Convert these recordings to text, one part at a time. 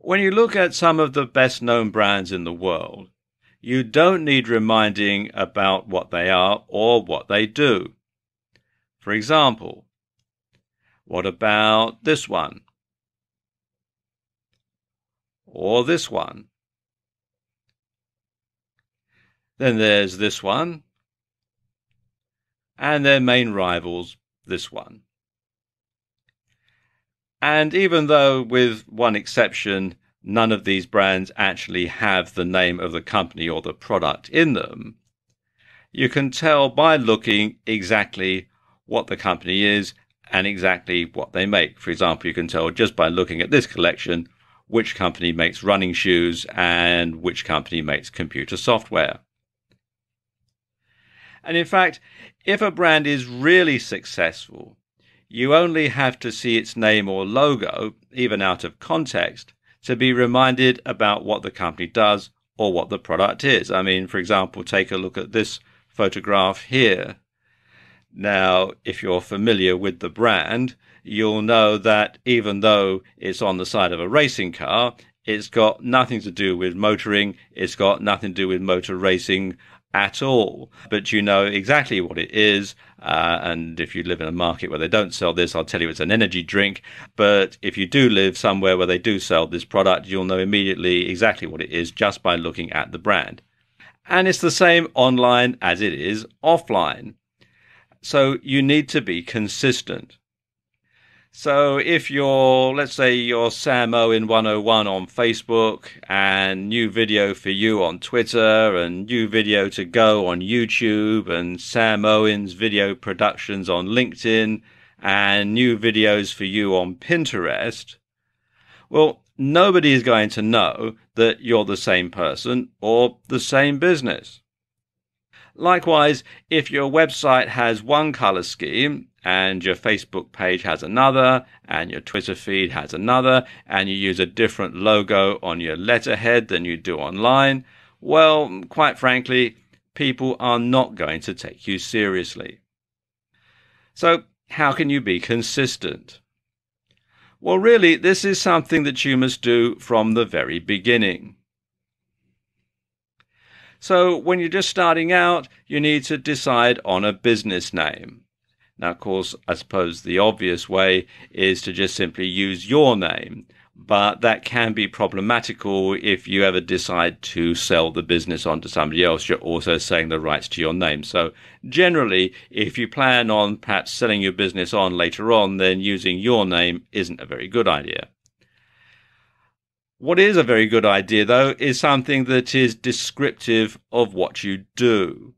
When you look at some of the best known brands in the world, you don't need reminding about what they are or what they do. For example, what about this one? Or this one? Then there's this one, and their main rivals, this one. And even though, with one exception, none of these brands actually have the name of the company or the product in them, you can tell by looking exactly what the company is and exactly what they make. For example, you can tell just by looking at this collection which company makes running shoes and which company makes computer software. And in fact, if a brand is really successful, you only have to see its name or logo, even out of context, to be reminded about what the company does or what the product is. I mean, for example, take a look at this photograph here. Now, if you're familiar with the brand, you'll know that even though it's on the side of a racing car, it's got nothing to do with motoring, it's got nothing to do with motor racing at all. But you know exactly what it is, and if you live in a market where they don't sell this, I'll tell you it's an energy drink. But if you do live somewhere where they do sell this product, you'll know immediately exactly what it is just by looking at the brand. And it's the same online as it is offline. So you need to be consistent. So if let's say you're Sam Owen 101 on Facebook, and new video for you on Twitter, and new video to go on YouTube, and Sam Owen's video productions on LinkedIn, and new videos for you on Pinterest, well, nobody is going to know that you're the same person or the same business. Likewise, if your website has one color scheme and your Facebook page has another and your Twitter feed has another and you use a different logo on your letterhead than you do online, well, quite frankly, people are not going to take you seriously. So, how can you be consistent? Well, really, this is something that you must do from the very beginning. So when you're just starting out, you need to decide on a business name. Now, of course, I suppose the obvious way is to just simply use your name, but that can be problematical if you ever decide to sell the business on to somebody else. You're also selling the rights to your name. So generally, if you plan on perhaps selling your business on later on, then using your name isn't a very good idea. What is a very good idea, though, is something that is descriptive of what you do.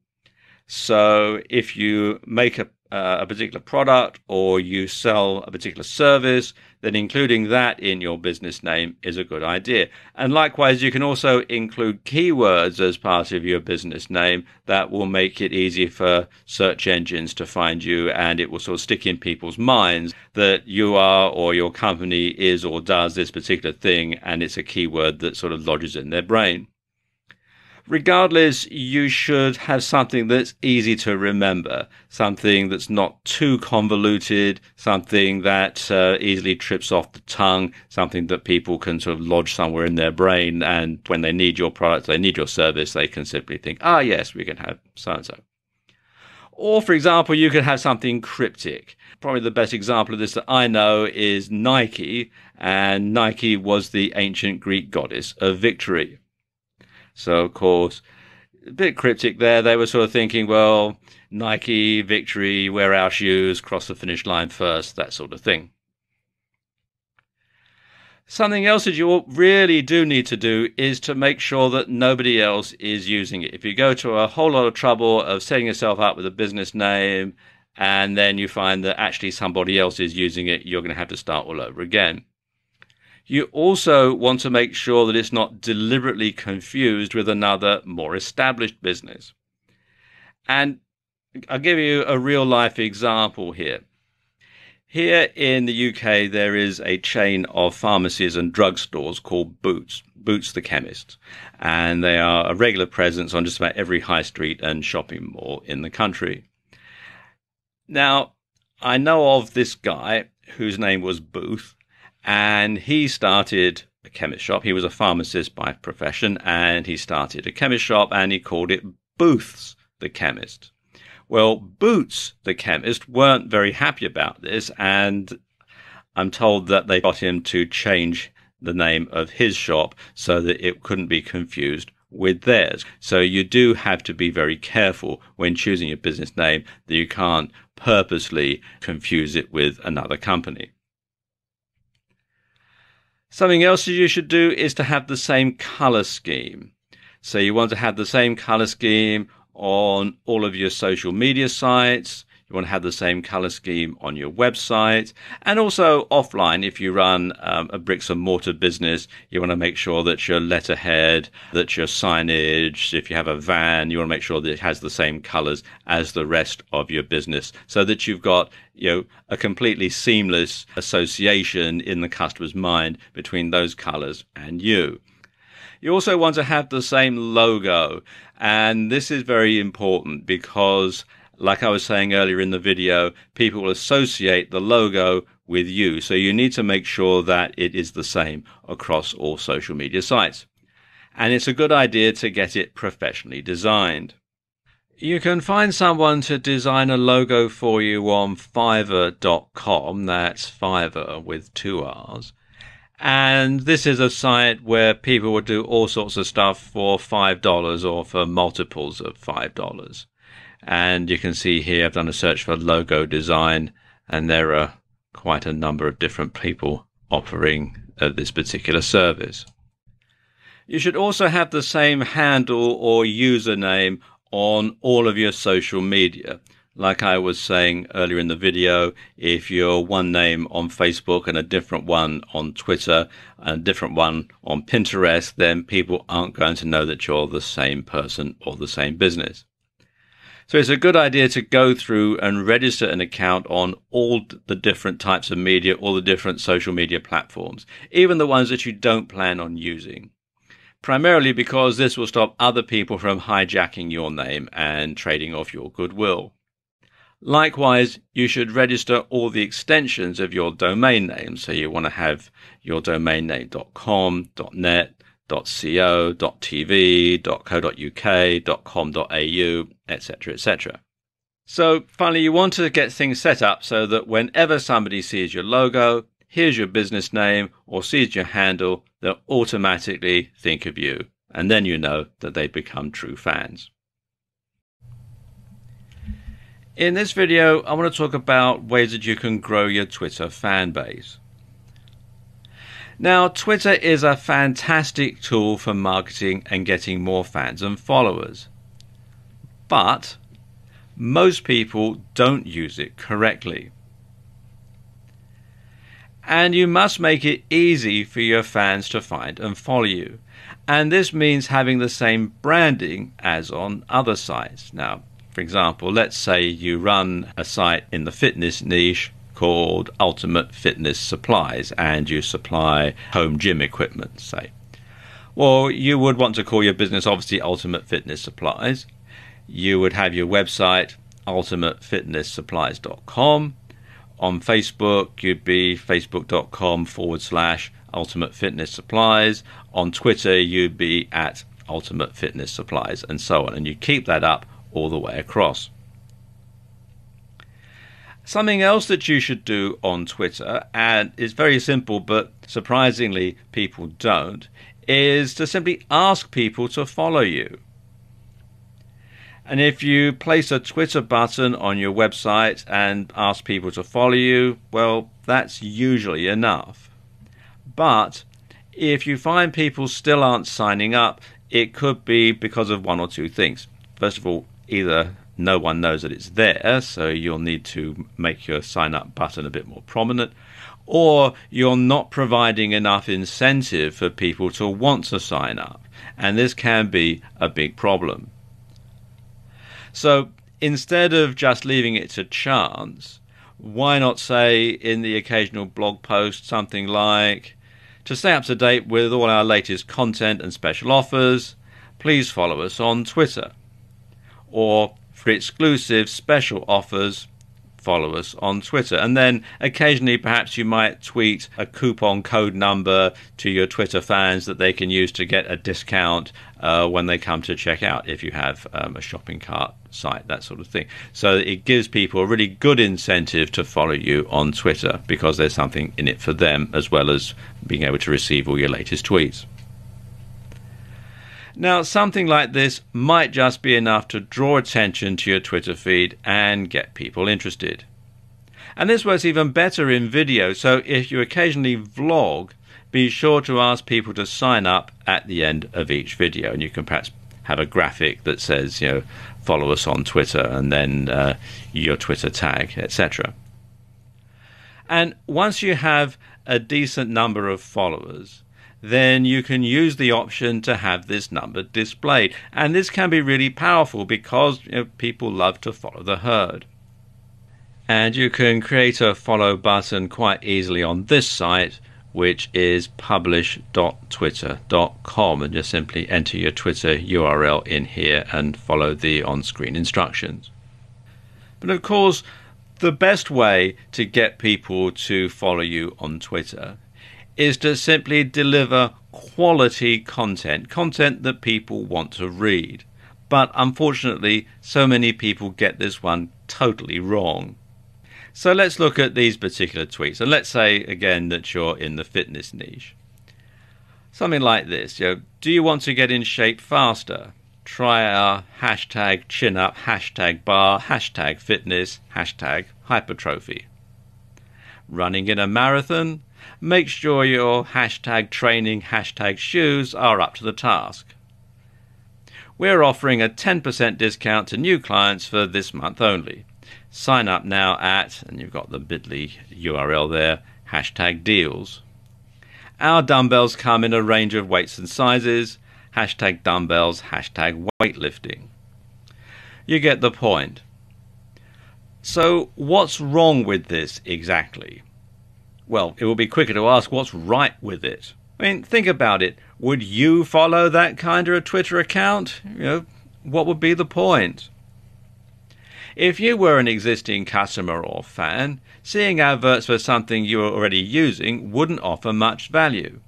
So if you make a particular product or you sell a particular service, then including that in your business name is a good idea. And likewise, you can also include keywords as part of your business name that will make it easy for search engines to find you, and it will sort of stick in people's minds that you are or your company is or does this particular thing, and it's a keyword that sort of lodges in their brain. Regardless, you should have something that's easy to remember, something that's not too convoluted, something that easily trips off the tongue, something that people can sort of lodge somewhere in their brain, and when they need your product, they need your service, they can simply think, ah, yes, we can have so-and-so. Or, for example, you could have something cryptic. Probably the best example of this that I know is Nike, and Nike was the ancient Greek goddess of victory. So, of course, a bit cryptic there. They were sort of thinking, well, Nike, victory, wear our shoes, cross the finish line first, that sort of thing. Something else that you really do need to do is to make sure that nobody else is using it. If you go to a whole lot of trouble of setting yourself up with a business name and then you find that actually somebody else is using it, you're going to have to start all over again. You also want to make sure that it's not deliberately confused with another more established business. And I'll give you a real life example here. Here in the UK, there is a chain of pharmacies and drugstores called Boots, Boots the Chemist. And they are a regular presence on just about every high street and shopping mall in the country. Now, I know of this guy whose name was Booth, and he started a chemist shop. He was a pharmacist by profession, and he started a chemist shop, and he called it Booths the Chemist. Well, Boots the Chemist weren't very happy about this, and I'm told that they got him to change the name of his shop so that it couldn't be confused with theirs. So you do have to be very careful when choosing your business name that you can't purposely confuse it with another company. Something else you should do is to have the same color scheme. So you want to have the same color scheme on all of your social media sites. You want to have the same color scheme on your website, and also offline. If you run a bricks and mortar business, you want to make sure that your letterhead, that your signage, if you have a van, you want to make sure that it has the same colors as the rest of your business, so that you've got, a completely seamless association in the customer's mind between those colors and you. You also want to have the same logo, and this is very important because, like I was saying earlier in the video, people will associate the logo with you. So you need to make sure that it is the same across all social media sites. And it's a good idea to get it professionally designed. You can find someone to design a logo for you on Fiverr.com. That's Fiverr with 2 R's. And this is a site where people will do all sorts of stuff for $5 or for multiples of $5. And you can see here I've done a search for logo design, and there are quite a number of different people offering this particular service. You should also have the same handle or username on all of your social media. Like I was saying earlier in the video, if you're one name on Facebook and a different one on Twitter and a different one on Pinterest, then people aren't going to know that you're the same person or the same business. So it's a good idea to go through and register an account on all the different types of media, all the different social media platforms, even the ones that you don't plan on using. Primarily because this will stop other people from hijacking your name and trading off your goodwill. Likewise, you should register all the extensions of your domain name. So you want to have your domain name .com, .net, .co, .tv, .co.uk, .com.au, etc., etc. So finally, you want to get things set up so that whenever somebody sees your logo, hears your business name, or sees your handle, they'll automatically think of you. And then you know that they've become true fans. In this video, I want to talk about ways that you can grow your Twitter fan base. Now, Twitter is a fantastic tool for marketing and getting more fans and followers. But most people don't use it correctly. And you must make it easy for your fans to find and follow you. And this means having the same branding as on other sites. Now, for example, let's say you run a site in the fitness niche called Ultimate Fitness Supplies, and you supply home gym equipment, say. Well, you would want to call your business obviously Ultimate Fitness Supplies. You would have your website ultimatefitnesssupplies.com. On Facebook, you'd be facebook.com/Ultimate Fitness Supplies. On Twitter, you'd be at Ultimate Fitness Supplies, and so on. And you keep that up all the way across. Something else that you should do on Twitter, and it's very simple, but surprisingly people don't, is to simply ask people to follow you. And if you place a Twitter button on your website and ask people to follow you, well, that's usually enough. But if you find people still aren't signing up, it could be because of one or two things. First of all, either no one knows that it's there, so you'll need to make your sign up button a bit more prominent, or you're not providing enough incentive for people to want to sign up, and this can be a big problem. So instead of just leaving it to chance, why not say in the occasional blog post something like, to stay up to date with all our latest content and special offers, please follow us on Twitter. Or for exclusive special offers, follow us on Twitter. And then occasionally perhaps you might tweet a coupon code number to your Twitter fans that they can use to get a discount when they come to check out, if you have a shopping cart site, that sort of thing. So it gives people a really good incentive to follow you on Twitter because there's something in it for them, as well as being able to receive all your latest tweets. Now, something like this might just be enough to draw attention to your Twitter feed and get people interested. And this works even better in video, so if you occasionally vlog, be sure to ask people to sign up at the end of each video. And you can perhaps have a graphic that says, follow us on Twitter, and then your Twitter tag, etc. And once you have a decent number of followers, then you can use the option to have this number displayed. And this can be really powerful because people love to follow the herd. And you can create a follow button quite easily on this site, which is publish.twitter.com, and just simply enter your Twitter URL in here and follow the on-screen instructions. But of course, the best way to get people to follow you on Twitter is to simply deliver quality content that people want to read. But unfortunately, so many people get this one totally wrong. So let's look at these particular tweets. And let's say again that you're in the fitness niche. Something like this, do you want to get in shape faster? Try our hashtag chin up, hashtag bar, hashtag fitness, hashtag hypertrophy. Running in a marathon? Make sure your hashtag training, hashtag shoes are up to the task. We're offering a 10% discount to new clients for this month only. Sign up now at, and you've got the bit.ly URL there, hashtag deals. Our dumbbells come in a range of weights and sizes, hashtag dumbbells, hashtag weightlifting. You get the point. So what's wrong with this exactly? Well, it will be quicker to ask what's right with it. I mean, think about it. Would you follow that kind of a Twitter account? What would be the point? If you were an existing customer or fan, seeing adverts for something you were already using wouldn't offer much value.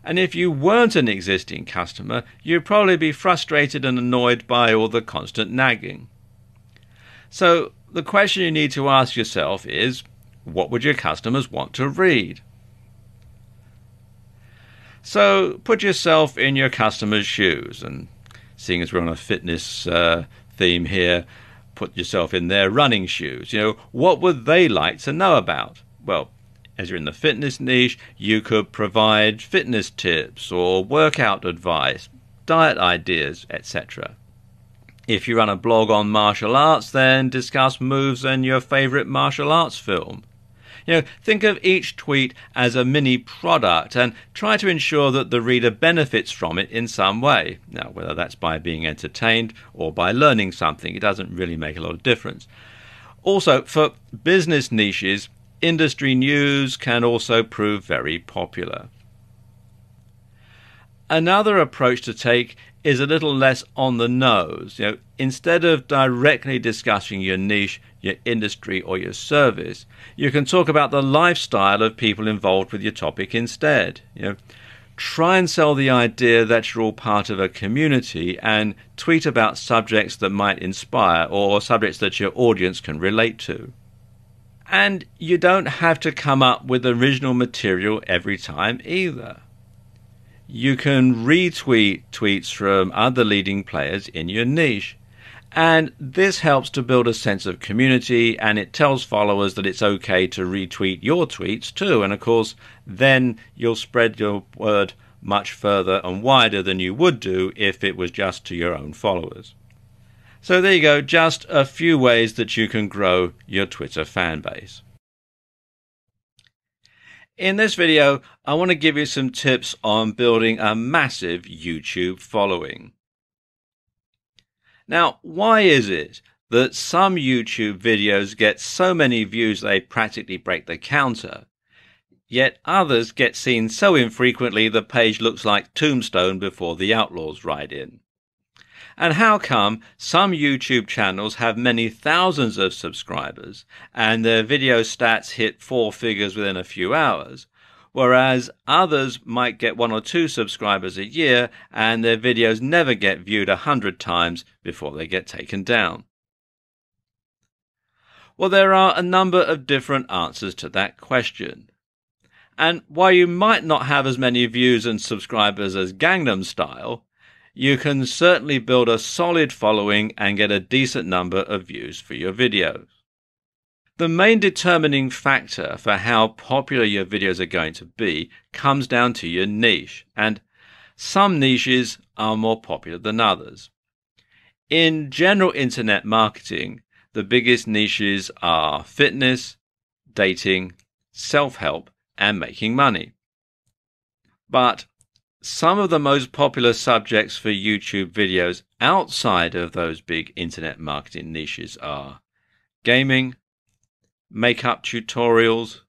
And if you weren't an existing customer, you'd probably be frustrated and annoyed by all the constant nagging. So the question you need to ask yourself is, what would your customers want to read? So put yourself in your customer's shoes, and seeing as we're on a fitness theme here, put yourself in their running shoes. What would they like to know about? Well, as you're in the fitness niche, you could provide fitness tips or workout advice, diet ideas, etc. If you run a blog on martial arts, then discuss moves and your favorite martial arts film. Think of each tweet as a mini product and try to ensure that the reader benefits from it in some way. Now, whether that's by being entertained or by learning something, it doesn't really make a lot of difference. Also, for business niches, industry news can also prove very popular. Another approach to take is a little less on the nose. Instead of directly discussing your niche, your industry or your service, you can talk about the lifestyle of people involved with your topic instead. Try and sell the idea that you're all part of a community and tweet about subjects that might inspire or subjects that your audience can relate to. And you don't have to come up with original material every time either. You can retweet tweets from other leading players in your niche. And this helps to build a sense of community, and it tells followers that it's okay to retweet your tweets too. And of course, then you'll spread your word much further and wider than you would do if it was just to your own followers. So there you go, just a few ways that you can grow your Twitter fan base. In this video, I want to give you some tips on building a massive YouTube following. Now, why is it that some YouTube videos get so many views they practically break the counter, yet others get seen so infrequently the page looks like Tombstone before the Outlaws ride in? And how come some YouTube channels have many thousands of subscribers and their video stats hit four figures within a few hours, whereas others might get 1 or 2 subscribers a year and their videos never get viewed 100 times before they get taken down? Well, there are a number of different answers to that question. And while you might not have as many views and subscribers as Gangnam Style, you can certainly build a solid following and get a decent number of views for your videos. The main determining factor for how popular your videos are going to be comes down to your niche, and some niches are more popular than others. In general internet marketing, the biggest niches are fitness, dating, self-help, and making money. But some of the most popular subjects for YouTube videos outside of those big internet marketing niches are gaming, makeup tutorials,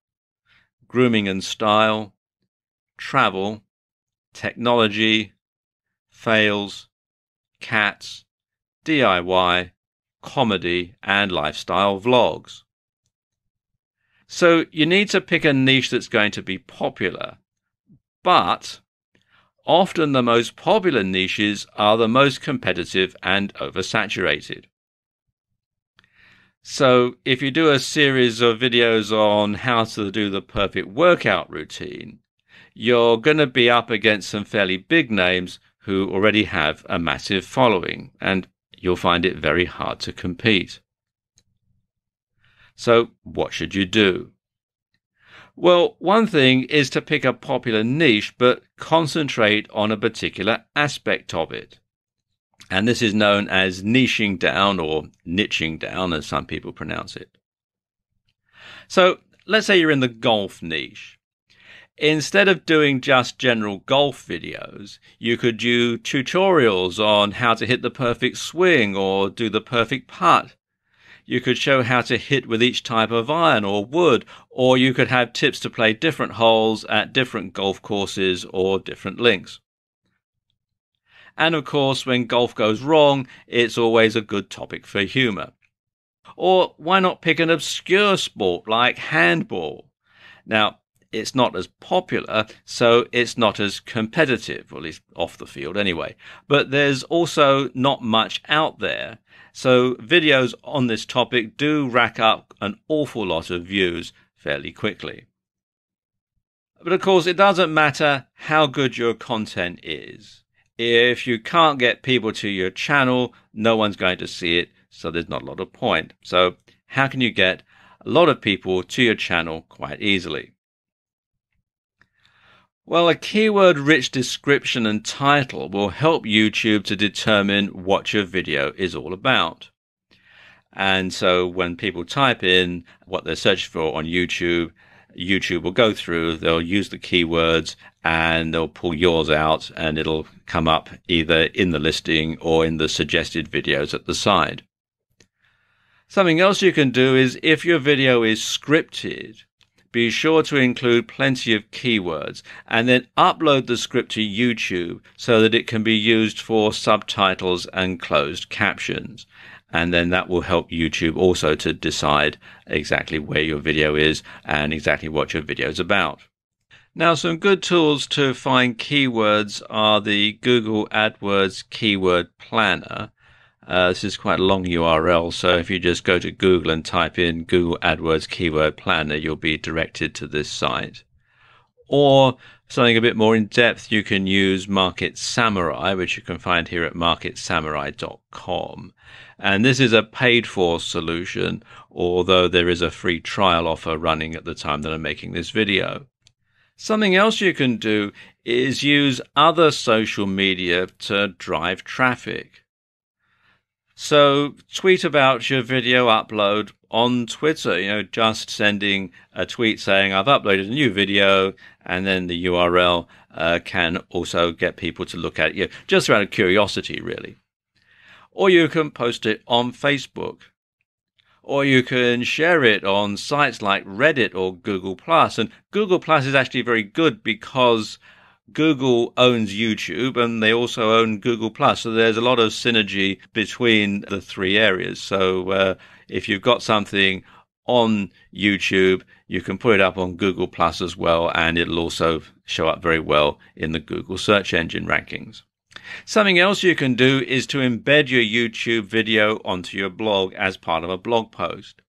grooming and style, travel, technology, fails, cats, DIY, comedy, and lifestyle vlogs. So you need to pick a niche that's going to be popular, but often the most popular niches are the most competitive and oversaturated. So if you do a series of videos on how to do the perfect workout routine, you're going to be up against some fairly big names who already have a massive following, and you'll find it very hard to compete. So what should you do? Well, one thing is to pick a popular niche, but concentrate on a particular aspect of it. And this is known as niching down, or niching down, as some people pronounce it. So let's say you're in the golf niche. Instead of doing just general golf videos, you could do tutorials on how to hit the perfect swing or do the perfect putt. You could show how to hit with each type of iron or wood, or you could have tips to play different holes at different golf courses or different links. And of course, when golf goes wrong, it's always a good topic for humor. Or why not pick an obscure sport like handball? Now, it's not as popular, so it's not as competitive, or at least off the field anyway. But there's also not much out there. So videos on this topic do rack up an awful lot of views fairly quickly. But of course, it doesn't matter how good your content is. If you can't get people to your channel, no one's going to see it, so there's not a lot of point. So how can you get a lot of people to your channel quite easily? Well, a keyword-rich description and title will help YouTube to determine what your video is all about. And so when people type in what they're searching for on YouTube, YouTube will go through, they'll use the keywords, and they'll pull yours out, and it'll come up either in the listing or in the suggested videos at the side. Something else you can do is, if your video is scripted, be sure to include plenty of keywords and then upload the script to YouTube so that it can be used for subtitles and closed captions. And then that will help YouTube also to decide exactly where your video is and exactly what your video is about. Now, some good tools to find keywords are the Google AdWords Keyword Planner. This is quite a long URL, so if you just go to Google and type in Google AdWords Keyword Planner, you'll be directed to this site. Or something a bit more in depth, you can use Market Samurai, which you can find here at marketsamurai.com. And this is a paid-for solution, although there is a free trial offer running at the time that I'm making this video. Something else you can do is use other social media to drive traffic. So tweet about your video upload on Twitter, just sending a tweet saying I've uploaded a new video, and then the URL can also get people to look at it, just out of curiosity, really. Or you can post it on Facebook. Or you can share it on sites like Reddit or Google+. And Google+ is actually very good because Google owns YouTube and they also own Google Plus. So there's a lot of synergy between the three areas. So if you've got something on YouTube, you can put it up on Google Plus as well, and it'll also show up very well in the Google search engine rankings. Something else you can do is to embed your YouTube video onto your blog as part of a blog post.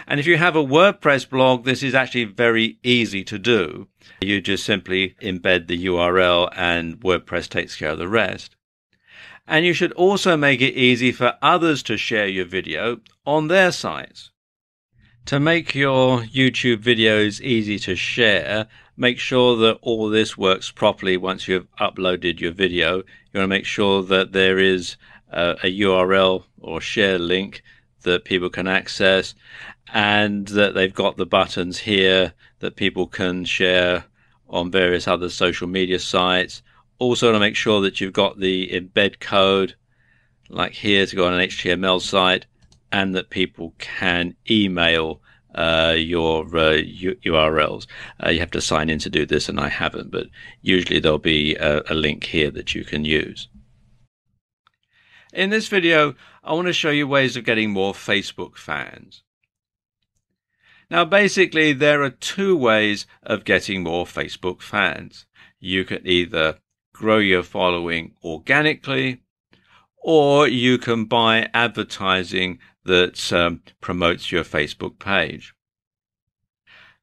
And if you have a WordPress blog, this is actually very easy to do. You just simply embed the URL and WordPress takes care of the rest. And you should also make it easy for others to share your video on their sites. To make your YouTube videos easy to share, make sure that all this works properly once you've uploaded your video. You want to make sure that there is a URL or share link that people can access, and that they've got the buttons here that people can share on various other social media sites. Also to make sure that you've got the embed code, like here, to go on an HTML site, and that people can email your URLs. You have to sign in to do this, and I haven't, but usually there'll be a link here that you can use. In this video, I want to show you ways of getting more Facebook fans. Now, basically, there are two ways of getting more Facebook fans. You can either grow your following organically, or you can buy advertising that promotes your Facebook page.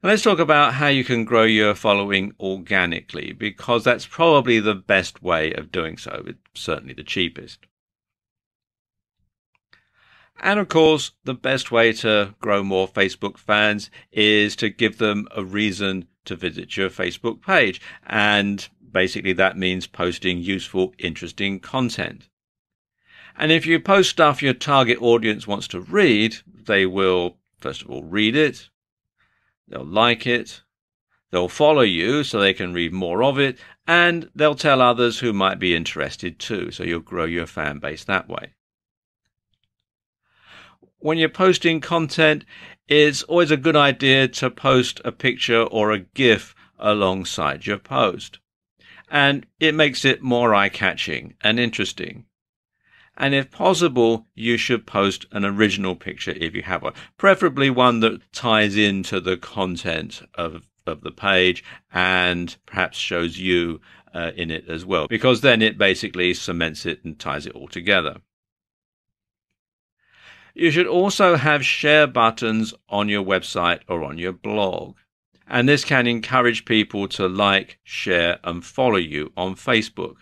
Now, let's talk about how you can grow your following organically, because that's probably the best way of doing so. It's certainly the cheapest. And of course, the best way to grow more Facebook fans is to give them a reason to visit your Facebook page. And basically that means posting useful, interesting content. And if you post stuff your target audience wants to read, they will, first of all, read it. They'll like it. They'll follow you so they can read more of it. And they'll tell others who might be interested too. So you'll grow your fan base that way. When you're posting content, it's always a good idea to post a picture or a GIF alongside your post. And it makes it more eye-catching and interesting. And if possible, you should post an original picture if you have one, preferably one that ties into the content of the page and perhaps shows you in it as well, because then it basically cements it and ties it all together. You should also have share buttons on your website or on your blog. And this can encourage people to like, share, and follow you on Facebook.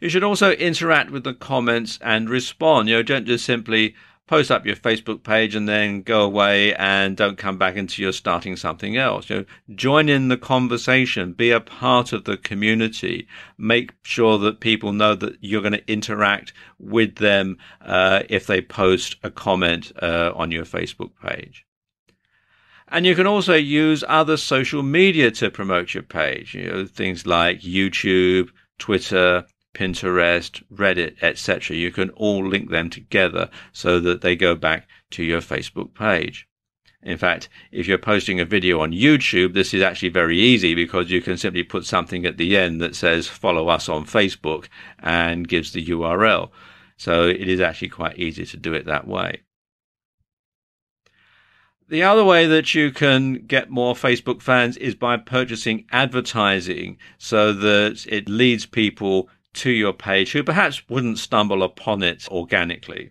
You should also interact with the comments and respond. Don't just simply post up your Facebook page and then go away and don't come back until you're starting something else. Join in the conversation, be a part of the community, make sure that people know that you're going to interact with them if they post a comment on your Facebook page. And you can also use other social media to promote your page, things like YouTube, Twitter, Pinterest, Reddit, etc. You can all link them together so that they go back to your Facebook page. In fact, if you're posting a video on YouTube, this is actually very easy because you can simply put something at the end that says follow us on Facebook and gives the URL. So it is actually quite easy to do it that way. The other way that you can get more Facebook fans is by purchasing advertising so that it leads people to your page who perhaps wouldn't stumble upon it organically.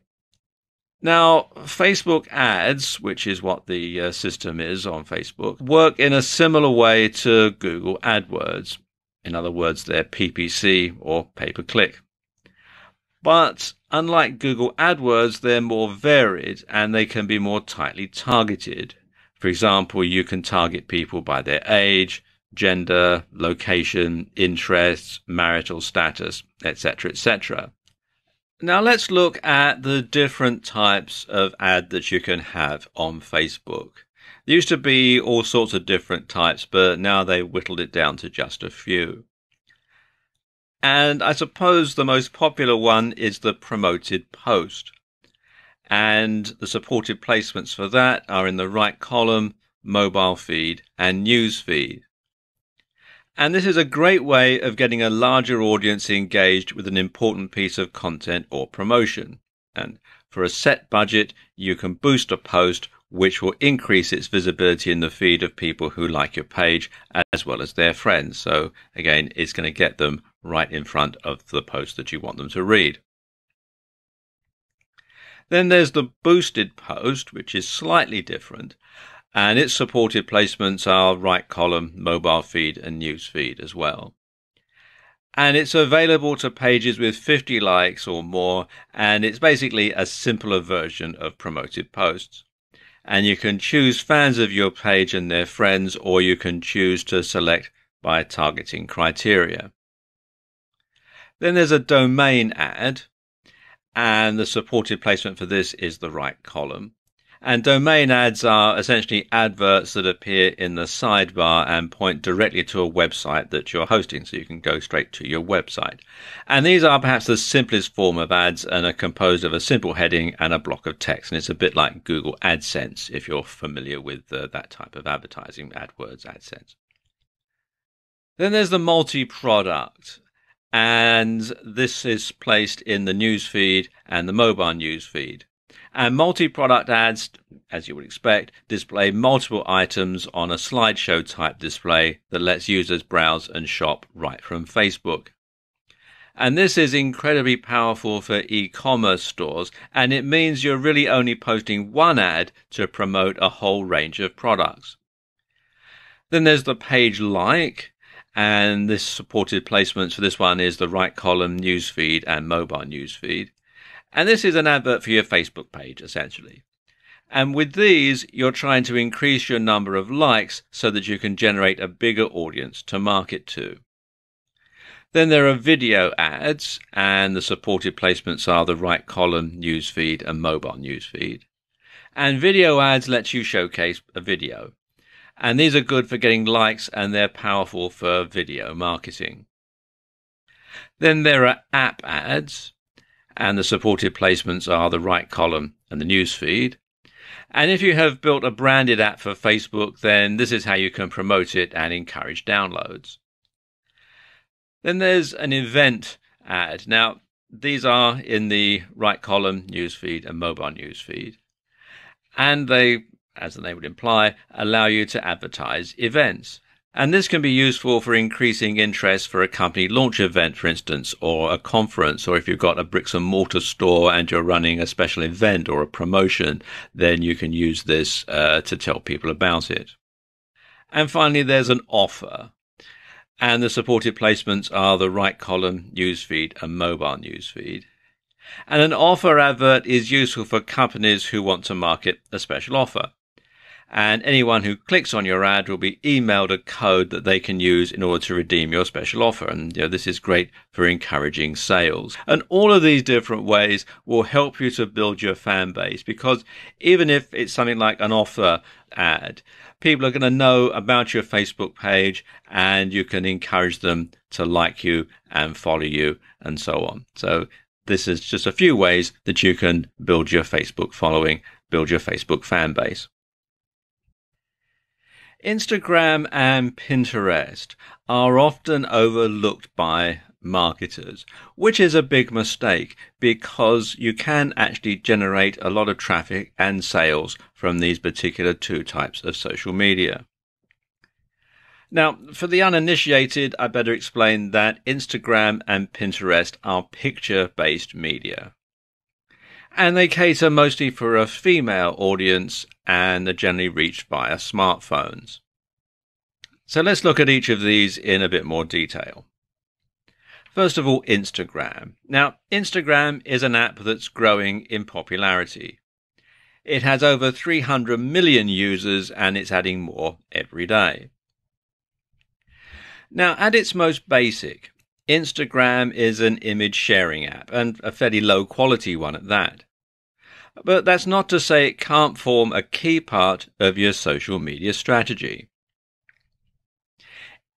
Now, Facebook ads, which is what the system is on Facebook, work in a similar way to Google AdWords. In other words, they're PPC or pay-per-click. But unlike Google AdWords, they're more varied and they can be more tightly targeted. For example, you can target people by their age, gender, location, interests, marital status, etc., etc. Now let's look at the different types of ad that you can have on Facebook. There used to be all sorts of different types, but now they've whittled it down to just a few. And I suppose the most popular one is the promoted post. And the supported placements for that are in the right column, mobile feed, and news feed. And this is a great way of getting a larger audience engaged with an important piece of content or promotion. And for a set budget, you can boost a post which will increase its visibility in the feed of people who like your page as well as their friends. So again, it's going to get them right in front of the post that you want them to read. Then there's the boosted post, which is slightly different, and its supported placements are right column, mobile feed and news feed as well. And it's available to pages with 50 likes or more, and it's basically a simpler version of promoted posts. And you can choose fans of your page and their friends, or you can choose to select by targeting criteria. Then there's a domain ad, and the supported placement for this is the right column. And domain ads are essentially adverts that appear in the sidebar and point directly to a website that you're hosting, so you can go straight to your website. And these are perhaps the simplest form of ads and are composed of a simple heading and a block of text. And it's a bit like Google AdSense, if you're familiar with that type of advertising, AdWords, AdSense. Then there's the multi-product. And this is placed in the newsfeed and the mobile newsfeed. And multi-product ads, as you would expect, display multiple items on a slideshow type display that lets users browse and shop right from Facebook. And this is incredibly powerful for e-commerce stores, and it means you're really only posting one ad to promote a whole range of products. Then there's the page like, and this supported placements for this one is the right column, newsfeed and mobile newsfeed. And this is an advert for your Facebook page, essentially. And with these, you're trying to increase your number of likes so that you can generate a bigger audience to market to. Then there are video ads, and the supported placements are the right column, newsfeed and mobile newsfeed. And video ads lets you showcase a video. And these are good for getting likes, and they're powerful for video marketing. Then there are app ads, and the supported placements are the right column and the news feed. And if you have built a branded app for Facebook, then this is how you can promote it and encourage downloads. Then there's an event ad. Now, these are in the right column, newsfeed and mobile newsfeed. And they, as the name would imply, allow you to advertise events. And this can be useful for increasing interest for a company launch event, for instance, or a conference, or if you've got a bricks and mortar store and you're running a special event or a promotion, then you can use this to tell people about it. And finally, there's an offer. And the supported placements are the right column, newsfeed and mobile newsfeed. And an offer advert is useful for companies who want to market a special offer. And anyone who clicks on your ad will be emailed a code that they can use in order to redeem your special offer. And this is great for encouraging sales. And all of these different ways will help you to build your fan base, because even if it's something like an offer ad, people are going to know about your Facebook page, and you can encourage them to like you and follow you and so on. So this is just a few ways that you can build your Facebook following, build your Facebook fan base. Instagram and Pinterest are often overlooked by marketers, which is a big mistake, because you can actually generate a lot of traffic and sales from these particular two types of social media. Now, for the uninitiated, I better explain that Instagram and Pinterest are picture-based media. And they cater mostly for a female audience and are generally reached via smartphones. So let's look at each of these in a bit more detail. First of all, Instagram. Now, Instagram is an app that's growing in popularity. It has over 300 million users, and it's adding more every day. Now, at its most basic, Instagram is an image sharing app, and a fairly low quality one at that. But that's not to say it can't form a key part of your social media strategy.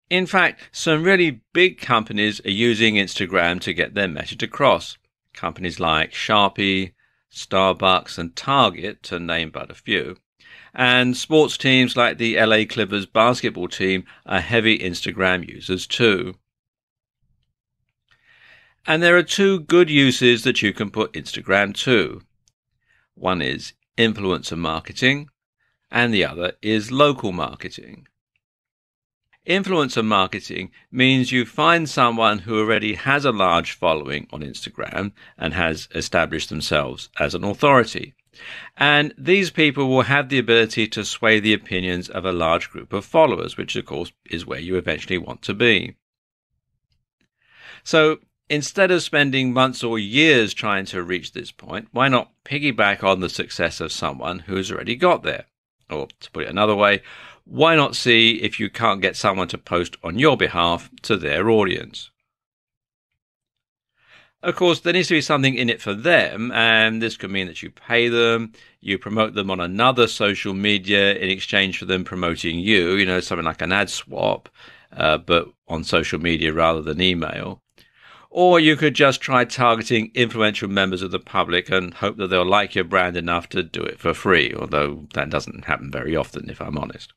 In fact, some really big companies are using Instagram to get their message across. Companies like Sharpie, Starbucks and Target, to name but a few. And sports teams like the LA Clippers basketball team are heavy Instagram users too. And there are two good uses that you can put Instagram to. One is influencer marketing, and the other is local marketing. Influencer marketing means you find someone who already has a large following on Instagram and has established themselves as an authority. And these people will have the ability to sway the opinions of a large group of followers, which of course is where you eventually want to be. So instead of spending months or years trying to reach this point, why not piggyback on the success of someone who's already got there? Or to put it another way, why not see if you can't get someone to post on your behalf to their audience? Of course, there needs to be something in it for them, and this could mean that you pay them, you promote them on another social media in exchange for them promoting you, something like an ad swap, but on social media rather than email. Or you could just try targeting influential members of the public and hope that they'll like your brand enough to do it for free, although that doesn't happen very often, if I'm honest.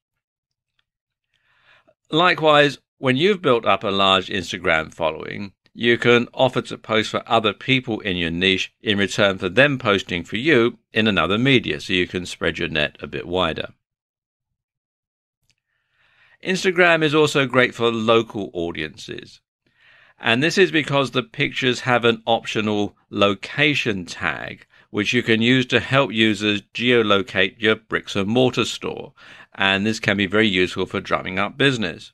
Likewise, when you've built up a large Instagram following, you can offer to post for other people in your niche in return for them posting for you in another media, so you can spread your net a bit wider. Instagram is also great for local audiences. And this is because the pictures have an optional location tag, which you can use to help users geolocate your bricks and mortar store. And this can be very useful for drumming up business.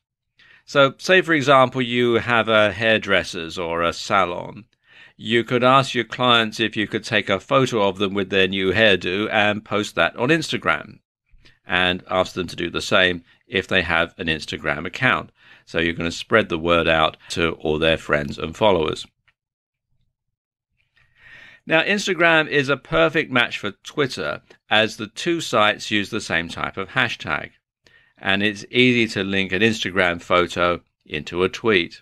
So say, for example, you have a hairdresser's or a salon. You could ask your clients if you could take a photo of them with their new hairdo and post that on Instagram, and ask them to do the same if they have an Instagram account. So you're going to spread the word out to all their friends and followers. Now, Instagram is a perfect match for Twitter, as the two sites use the same type of hashtag, and it's easy to link an Instagram photo into a tweet.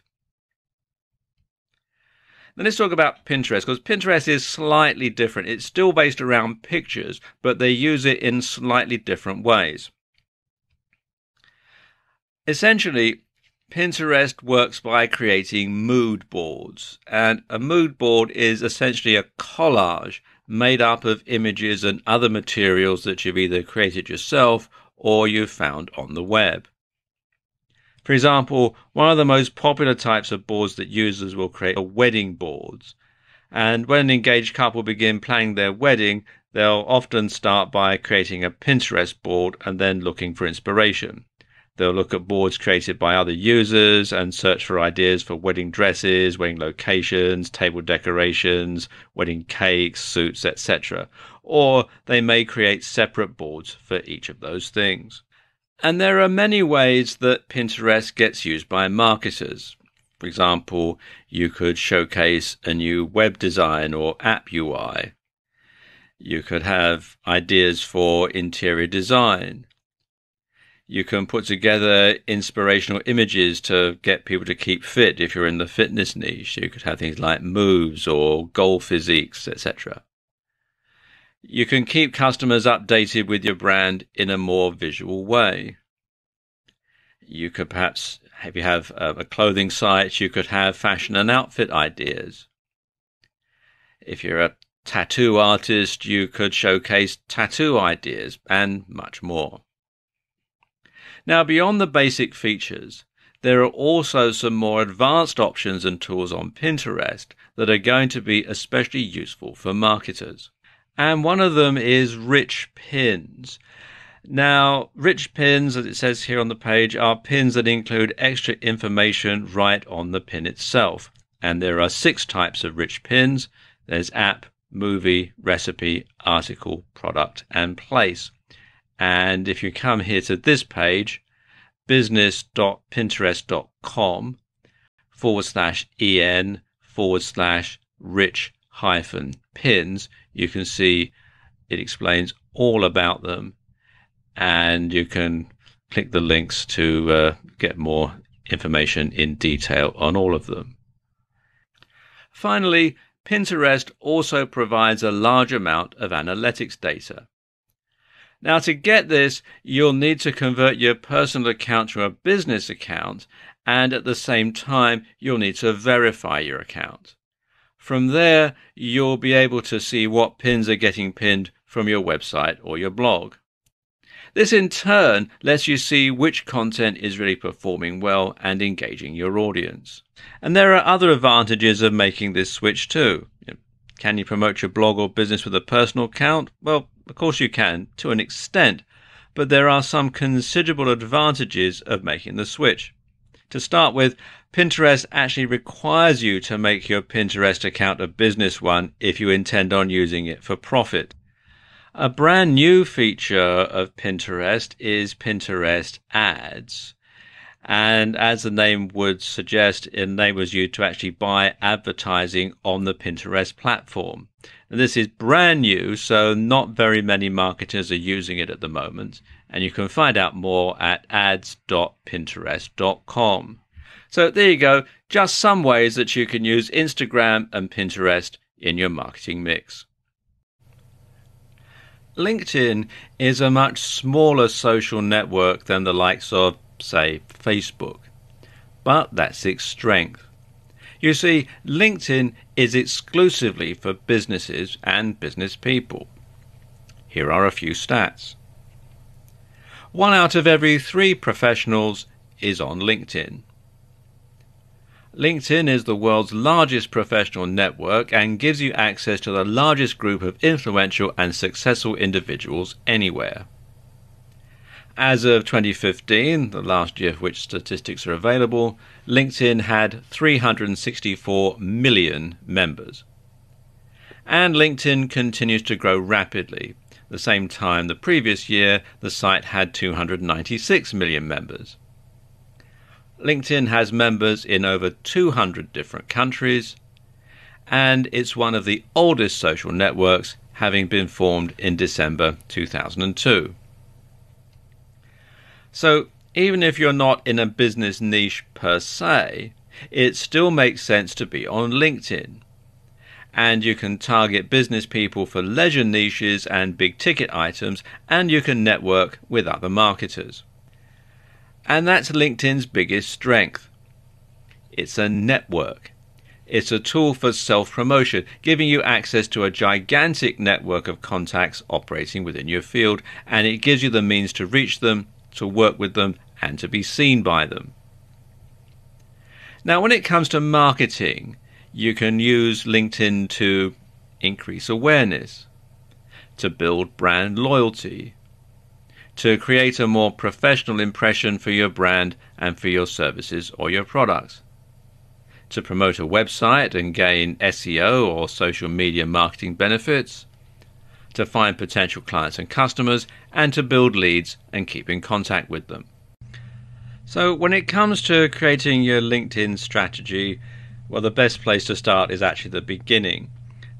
Then let's talk about Pinterest, because Pinterest is slightly different. It's still based around pictures, but they use it in slightly different ways. Essentially, Pinterest works by creating mood boards, and a mood board is essentially a collage made up of images and other materials that you've either created yourself or you've found on the web. For example, one of the most popular types of boards that users will create are wedding boards. And when an engaged couple begin planning their wedding, they'll often start by creating a Pinterest board and then looking for inspiration. They'll look at boards created by other users and search for ideas for wedding dresses, wedding locations, table decorations, wedding cakes, suits, etc. Or they may create separate boards for each of those things. And there are many ways that Pinterest gets used by marketers. For example, you could showcase a new web design or app UI. You could have ideas for interior design. You can put together inspirational images to get people to keep fit if you're in the fitness niche. You could have things like moves or goal physiques, etc. You can keep customers updated with your brand in a more visual way. You could perhaps, if you have a clothing site, you could have fashion and outfit ideas. If you're a tattoo artist, you could showcase tattoo ideas and much more. Now, beyond the basic features, there are also some more advanced options and tools on Pinterest that are going to be especially useful for marketers. And one of them is rich pins. Now, rich pins, as it says here on the page, are pins that include extra information right on the pin itself. And there are 6 types of rich pins. There's app, movie, recipe, article, product, and place. And if you come here to this page, business.pinterest.com/en/rich-pins, you can see it explains all about them, and you can click the links to get more information in detail on all of them. Finally, Pinterest also provides a large amount of analytics data. Now, to get this, you'll need to convert your personal account to a business account, and at the same time, you'll need to verify your account. From there, you'll be able to see what pins are getting pinned from your website or your blog. This in turn lets you see which content is really performing well and engaging your audience. And there are other advantages of making this switch too. Can you promote your blog or business with a personal account? Well, of course you can, to an extent, but there are some considerable advantages of making the switch. To start with, Pinterest actually requires you to make your Pinterest account a business one if you intend on using it for profit. A brand new feature of Pinterest is Pinterest Ads. And as the name would suggest, it enables you to actually buy advertising on the Pinterest platform. And this is brand new, so not very many marketers are using it at the moment. And you can find out more at ads.pinterest.com. So there you go, just some ways that you can use Instagram and Pinterest in your marketing mix. LinkedIn is a much smaller social network than the likes of, say, Facebook. But that's its strength. You see, LinkedIn is exclusively for businesses and business people. Here are a few stats. 1 out of every 3 professionals is on LinkedIn. LinkedIn is the world's largest professional network and gives you access to the largest group of influential and successful individuals anywhere. As of 2015, the last year of which statistics are available, LinkedIn had 364 million members. And LinkedIn continues to grow rapidly. At the same time the previous year, the site had 296 million members. LinkedIn has members in over 200 different countries, and it's one of the oldest social networks, having been formed in December 2002. So even if you're not in a business niche per se, it still makes sense to be on LinkedIn. And you can target business people for leisure niches and big ticket items, and you can network with other marketers. And that's LinkedIn's biggest strength. It's a network. It's a tool for self-promotion, giving you access to a gigantic network of contacts operating within your field, and it gives you the means to reach them, to work with them, and to be seen by them. Now, when it comes to marketing, you can use LinkedIn to increase awareness, to build brand loyalty, to create a more professional impression for your brand and for your services or your products, to promote a website and gain SEO or social media marketing benefits, to find potential clients and customers, and to build leads and keep in contact with them. So when it comes to creating your LinkedIn strategy, well, the best place to start is actually the beginning.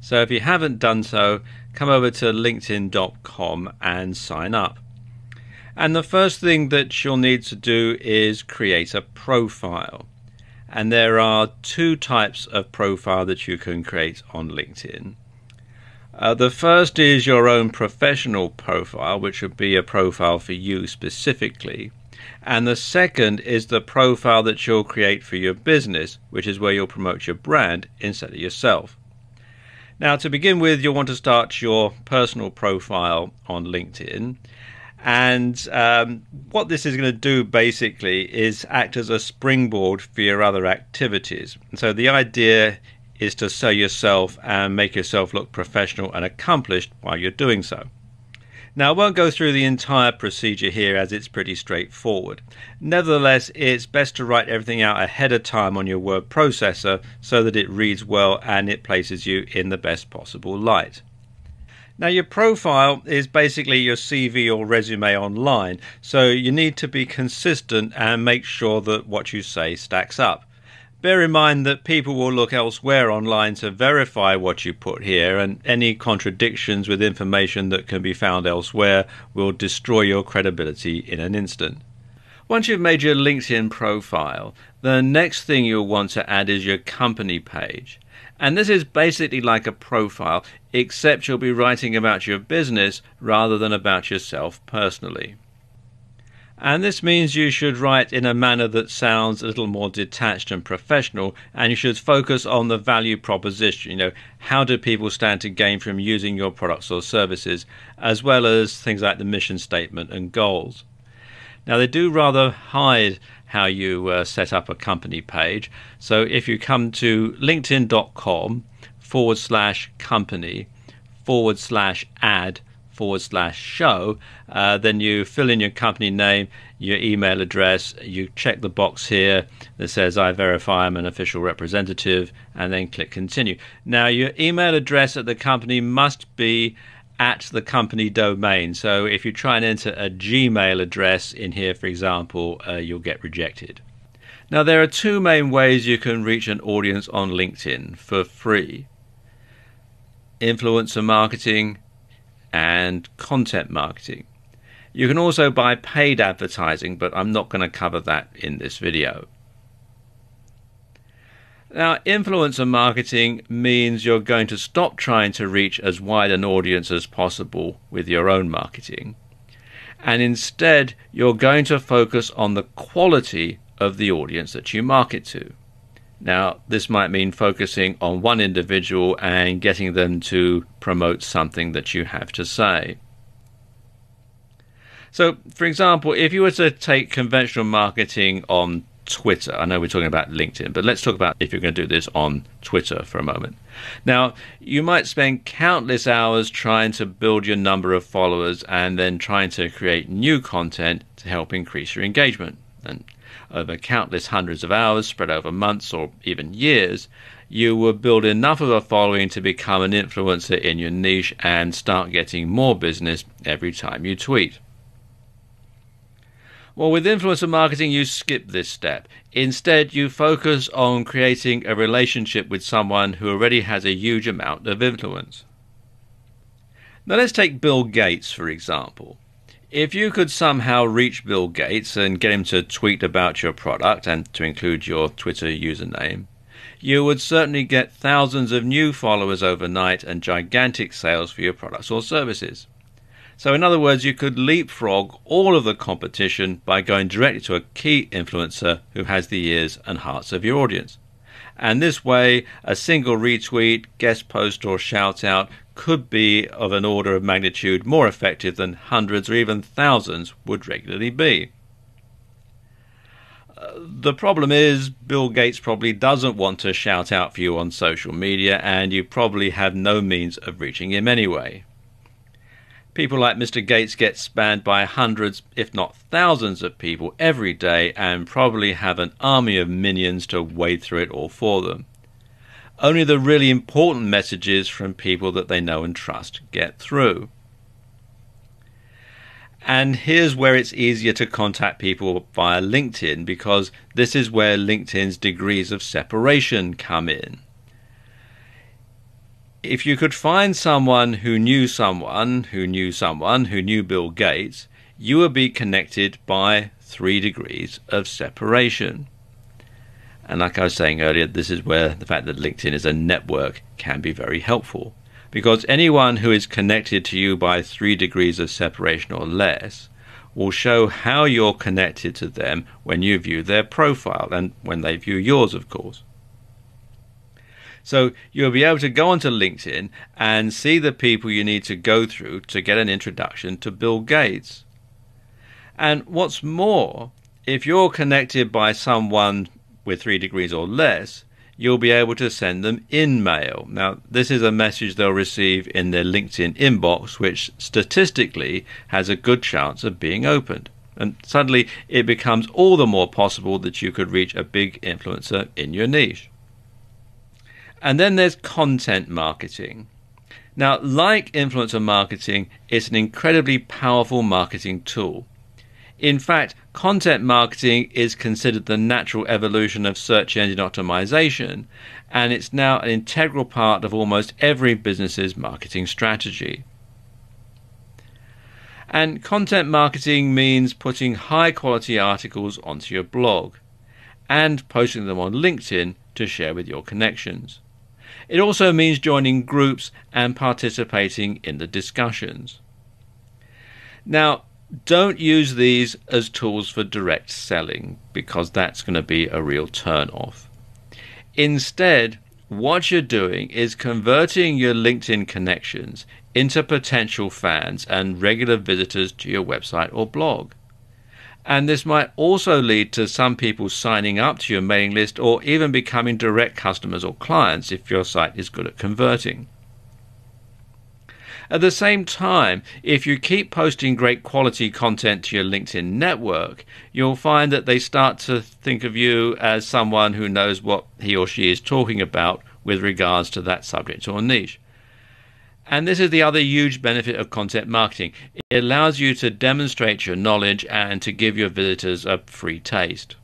So if you haven't done so, come over to linkedin.com and sign up. And the first thing that you'll need to do is create a profile. And there are 2 types of profile that you can create on LinkedIn. The first is your own professional profile, which would be a profile for you specifically. And the second is the profile that you'll create for your business, which is where you'll promote your brand instead of yourself. Now, to begin with, you'll want to start your personal profile on LinkedIn. And what this is going to do basically is act as a springboard for your other activities. And so the idea is to sell yourself and make yourself look professional and accomplished while you're doing so. Now, I won't go through the entire procedure here as it's pretty straightforward. Nevertheless, it's best to write everything out ahead of time on your word processor so that it reads well and it places you in the best possible light. Now, your profile is basically your CV or resume online, so you need to be consistent and make sure that what you say stacks up. Bear in mind that people will look elsewhere online to verify what you put here, and any contradictions with information that can be found elsewhere will destroy your credibility in an instant. Once you've made your LinkedIn profile, the next thing you'll want to add is your company page. And this is basically like a profile, except you'll be writing about your business rather than about yourself personally. And this means you should write in a manner that sounds a little more detached and professional, and you should focus on the value proposition. How do people stand to gain from using your products or services, as well as things like the mission statement and goals. Now, they do rather hide how you set up a company page. So if you come to linkedin.com/company/ad/show, then you fill in your company name, your email address, you check the box here that says I verify I'm an official representative, and then click continue. Now, your email address at the company must be at the company domain. So if you try and enter a Gmail address in here, for example, you'll get rejected. Now, there are two main ways you can reach an audience on LinkedIn for free: influencer marketing and content marketing. You can also buy paid advertising, but I'm not going to cover that in this video. Now, influencer marketing means you're going to stop trying to reach as wide an audience as possible with your own marketing, and instead you're going to focus on the quality of the audience that you market to. Now, this might mean focusing on one individual and getting them to promote something that you have to say. So, for example, if you were to take conventional marketing on Twitter, I know we're talking about LinkedIn, but let's talk about if you're going to do this on Twitter for a moment. Now, you might spend countless hours trying to build your number of followers and then trying to create new content to help increase your engagement. And over countless hundreds of hours spread over months or even years, you will build enough of a following to become an influencer in your niche and start getting more business every time you tweet. Well, with influencer marketing, you skip this step. Instead, you focus on creating a relationship with someone who already has a huge amount of influence. Now, let's take Bill Gates, for example. If you could somehow reach Bill Gates and get him to tweet about your product and to include your Twitter username, you would certainly get thousands of new followers overnight and gigantic sales for your products or services. So in other words, you could leapfrog all of the competition by going directly to a key influencer who has the ears and hearts of your audience. And this way, a single retweet, guest post or shout out could be of an order of magnitude more effective than hundreds or even thousands would regularly be. The problem is Bill Gates probably doesn't want to shout out for you on social media, and you probably have no means of reaching him anyway. People like Mr. Gates get spammed by hundreds, if not thousands of people every day, and probably have an army of minions to wade through it all for them. Only the really important messages from people that they know and trust get through. And here's where it's easier to contact people via LinkedIn, because this is where LinkedIn's degrees of separation come in. If you could find someone who knew someone who knew someone who knew Bill Gates, you would be connected by 3 degrees of separation. And like I was saying earlier, this is where the fact that LinkedIn is a network can be very helpful, because anyone who is connected to you by 3 degrees of separation or less will show how you're connected to them when you view their profile and when they view yours, of course. So you'll be able to go onto LinkedIn and see the people you need to go through to get an introduction to Bill Gates. And what's more, if you're connected by someone with 3 degrees or less, you'll be able to send them in-mail. Now, this is a message they'll receive in their LinkedIn inbox, which statistically has a good chance of being opened. And suddenly it becomes all the more possible that you could reach a big influencer in your niche. And then there's content marketing. Now, like influencer marketing, it's an incredibly powerful marketing tool. In fact, content marketing is considered the natural evolution of search engine optimization, and it's now an integral part of almost every business's marketing strategy. And content marketing means putting high-quality articles onto your blog and posting them on LinkedIn to share with your connections. It also means joining groups and participating in the discussions. Now, don't use these as tools for direct selling, because that's going to be a real turn-off. Instead, what you're doing is converting your LinkedIn connections into potential fans and regular visitors to your website or blog. And this might also lead to some people signing up to your mailing list or even becoming direct customers or clients if your site is good at converting. At the same time, if you keep posting great quality content to your LinkedIn network, you'll find that they start to think of you as someone who knows what he or she is talking about with regards to that subject or niche. And this is the other huge benefit of content marketing. It allows you to demonstrate your knowledge and to give your visitors a free taste.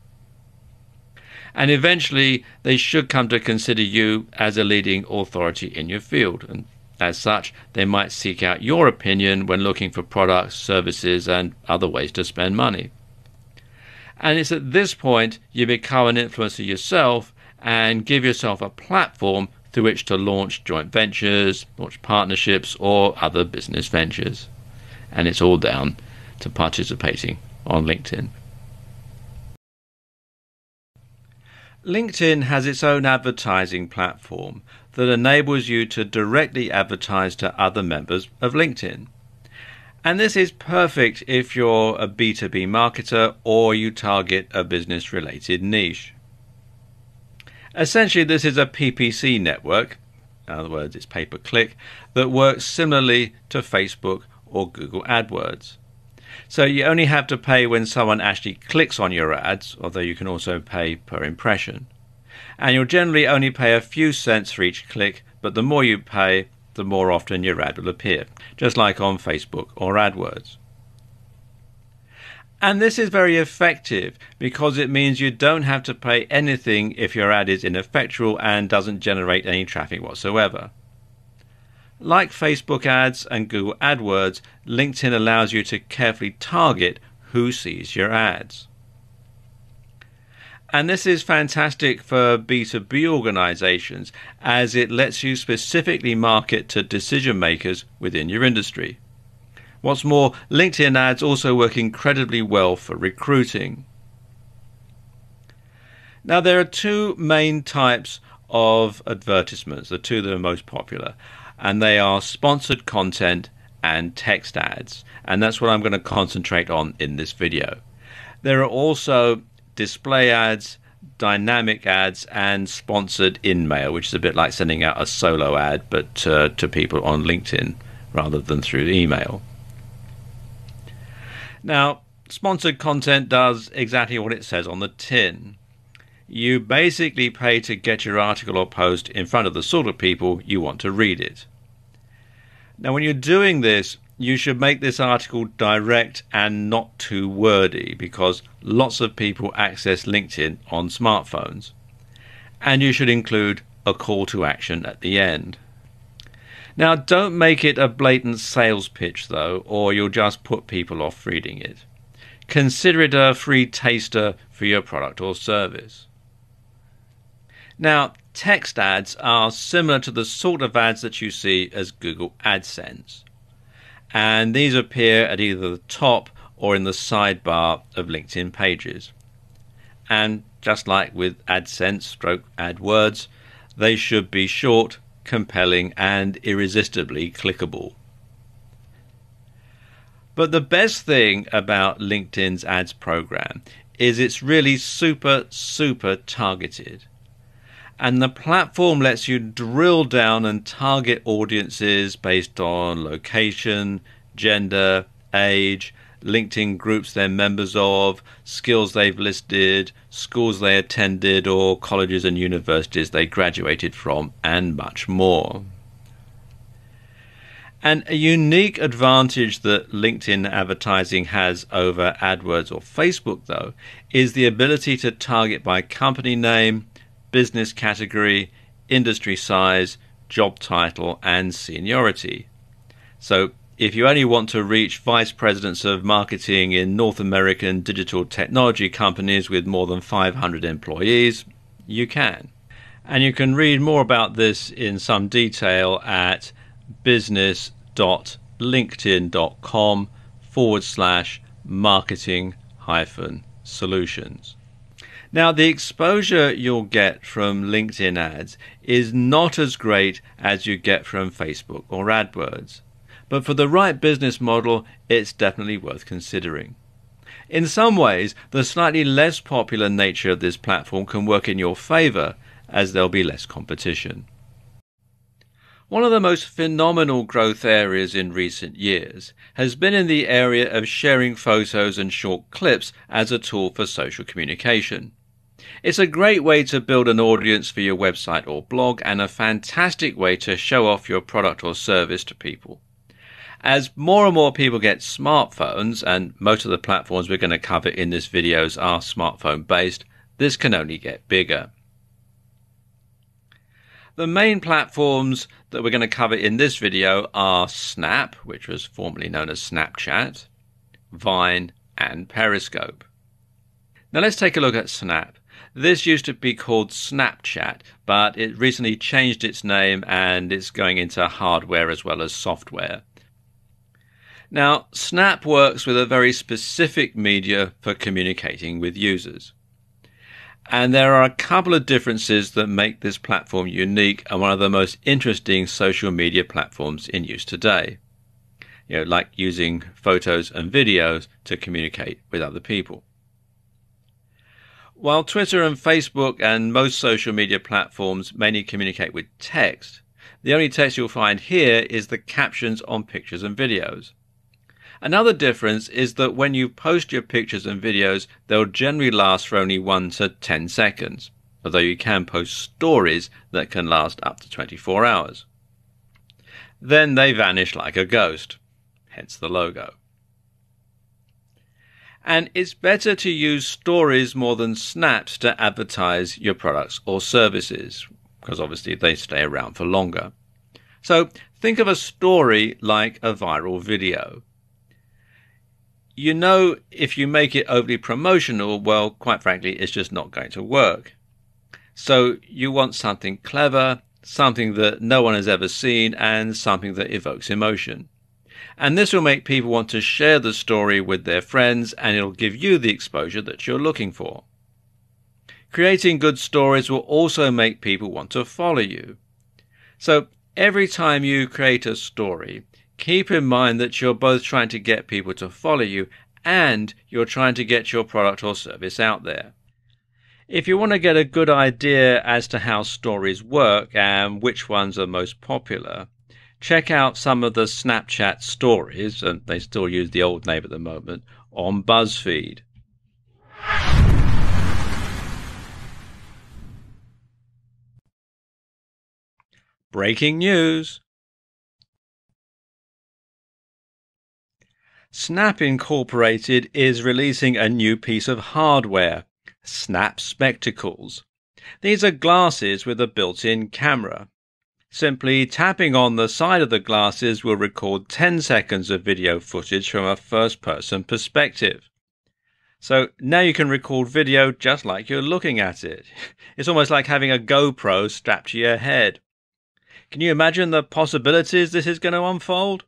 And eventually, they should come to consider you as a leading authority in your field. And as such, they might seek out your opinion when looking for products, services, and other ways to spend money. And it's at this point you become an influencer yourself and give yourself a platform through which to launch joint ventures, launch partnerships, or other business ventures. And it's all down to participating on LinkedIn. LinkedIn has its own advertising platform that enables you to directly advertise to other members of LinkedIn. And this is perfect if you're a B2B marketer or you target a business-related niche. Essentially, this is a PPC network, in other words, it's pay-per-click, that works similarly to Facebook or Google AdWords. So you only have to pay when someone actually clicks on your ads, although you can also pay per impression. And you'll generally only pay a few cents for each click, but the more you pay, the more often your ad will appear, just like on Facebook or AdWords. And this is very effective because it means you don't have to pay anything if your ad is ineffectual and doesn't generate any traffic whatsoever. Like Facebook ads and Google AdWords, LinkedIn allows you to carefully target who sees your ads. And this is fantastic for B2B organizations as it lets you specifically market to decision makers within your industry. What's more, LinkedIn ads also work incredibly well for recruiting. Now, there are two main types of advertisements, the two that are most popular, and they are sponsored content and text ads. And that's what I'm going to concentrate on in this video. There are also display ads, dynamic ads, and sponsored in-mail, which is a bit like sending out a solo ad, but to people on LinkedIn rather than through email. Now, sponsored content does exactly what it says on the tin. You basically pay to get your article or post in front of the sort of people you want to read it. Now, when you're doing this, you should make this article direct and not too wordy because lots of people access LinkedIn on smartphones. And you should include a call to action at the end. Now, don't make it a blatant sales pitch, though, or you'll just put people off reading it. Consider it a free taster for your product or service. Now, text ads are similar to the sort of ads that you see as Google AdSense. And these appear at either the top or in the sidebar of LinkedIn pages. And just like with AdSense / AdWords, they should be short, compelling, and irresistibly clickable. But the best thing about LinkedIn's ads program is it's really super targeted. And the platform lets you drill down and target audiences based on location, gender, age, LinkedIn groups they're members of, skills they've listed, schools they attended, or colleges and universities they graduated from, and much more. And a unique advantage that LinkedIn advertising has over AdWords or Facebook, though, is the ability to target by company name, business category, industry size, job title, and seniority. So if you only want to reach vice presidents of marketing in North American digital technology companies with more than 500 employees, you can. And you can read more about this in some detail at business.linkedin.com/marketing-solutions. Now, the exposure you'll get from LinkedIn ads is not as great as you get from Facebook or AdWords, but for the right business model, it's definitely worth considering. In some ways, the slightly less popular nature of this platform can work in your favor, as there'll be less competition. One of the most phenomenal growth areas in recent years has been in the area of sharing photos and short clips as a tool for social communication. It's a great way to build an audience for your website or blog, and a fantastic way to show off your product or service to people. As more and more people get smartphones, and most of the platforms we're going to cover in this video are smartphone based, this can only get bigger. The main platforms that we're going to cover in this video are Snap, which was formerly known as Snapchat, Vine, and Periscope. Now let's take a look at Snap. This used to be called Snapchat, but it recently changed its name and it's going into hardware as well as software. Now, Snap works with a very specific media for communicating with users. And there are a couple of differences that make this platform unique and one of the most interesting social media platforms in use today. Like using photos and videos to communicate with other people. While Twitter and Facebook and most social media platforms mainly communicate with text, the only text you'll find here is the captions on pictures and videos. Another difference is that when you post your pictures and videos, they'll generally last for only 1 to 10 seconds, although you can post stories that can last up to 24 hours. Then they vanish like a ghost, hence the logo. And it's better to use stories more than snaps to advertise your products or services, because obviously they stay around for longer. So think of a story like a viral video. If you make it overly promotional, well, quite frankly, it's just not going to work. So you want something clever, something that no one has ever seen, and something that evokes emotion. And this will make people want to share the story with their friends, and it'll give you the exposure that you're looking for. Creating good stories will also make people want to follow you. So every time you create a story, keep in mind that you're both trying to get people to follow you and you're trying to get your product or service out there. If you want to get a good idea as to how stories work and which ones are most popular, check out some of the Snapchat stories, and they still use the old name at the moment, on BuzzFeed. Breaking news. Snap Incorporated is releasing a new piece of hardware, Snap Spectacles. These are glasses with a built-in camera. Simply tapping on the side of the glasses will record 10 seconds of video footage from a first-person perspective. So now you can record video just like you're looking at it. It's almost like having a GoPro strapped to your head. Can you imagine the possibilities this is going to unfold?